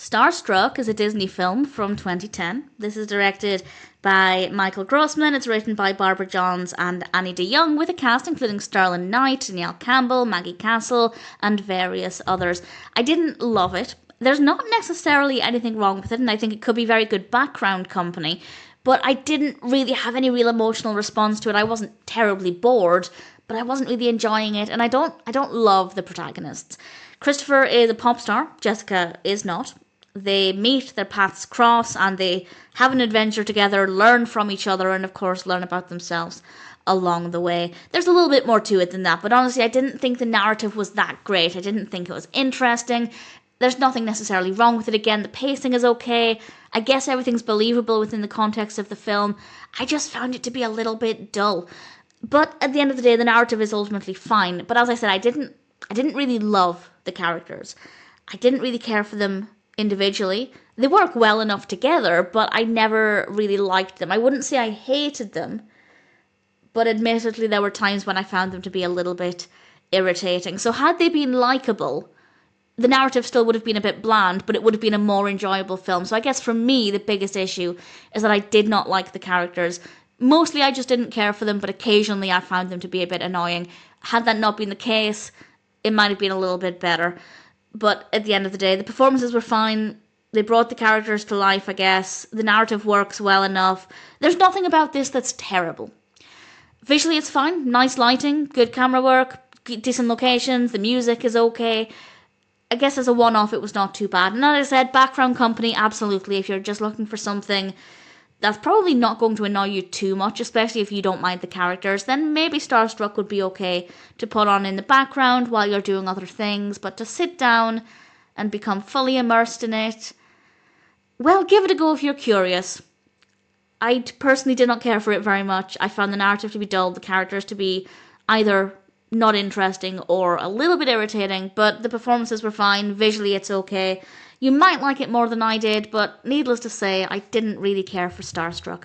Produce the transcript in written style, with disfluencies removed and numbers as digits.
StarStruck is a Disney film from 2010. This is directed by Mychal Grossman. It's written by Barbara Johns and Annie DeYoung, with a cast including Sterling Knight, Danielle Campbell, Maggie Castle, and various others. I didn't love it. There's not necessarily anything wrong with it, and I think it could be very good background company, but I didn't really have any real emotional response to it. I wasn't terribly bored, but I wasn't really enjoying it, and I don't love the protagonists. Christopher is a pop star, Jessica is not. They meet, their paths cross, and they have an adventure together, learn from each other, and of course learn about themselves along the way. There's a little bit more to it than that, but honestly I didn't think the narrative was that great. I didn't think it was interesting. There's nothing necessarily wrong with it. Again, the pacing is okay. I guess everything's believable within the context of the film. I just found it to be a little bit dull. But at the end of the day, the narrative is ultimately fine. But as I said, I didn't really love the characters. I didn't really care for them individually. They work well enough together, but I never really liked them. I wouldn't say I hated them, but admittedly there were times when I found them to be a little bit irritating. So had they been likeable, the narrative still would have been a bit bland, but it would have been a more enjoyable film. So I guess for me, the biggest issue is that I did not like the characters. Mostly I just didn't care for them, but occasionally I found them to be a bit annoying. Had that not been the case, it might have been a little bit better. But at the end of the day, the performances were fine. They brought the characters to life, I guess. The narrative works well enough. There's nothing about this that's terrible. Visually, it's fine. Nice lighting, good camera work, decent locations. The music is okay. I guess as a one-off, it was not too bad. And as I said, background company, absolutely. If you're just looking for something that's probably not going to annoy you too much, especially if you don't mind the characters, then maybe StarStruck would be okay to put on in the background while you're doing other things. But to sit down and become fully immersed in it, well, give it a go if you're curious. I personally did not care for it very much. I found the narrative to be dull, the characters to be either not interesting or a little bit irritating, but the performances were fine. Visually, it's okay. You might like it more than I did, but needless to say, I didn't really care for StarStruck.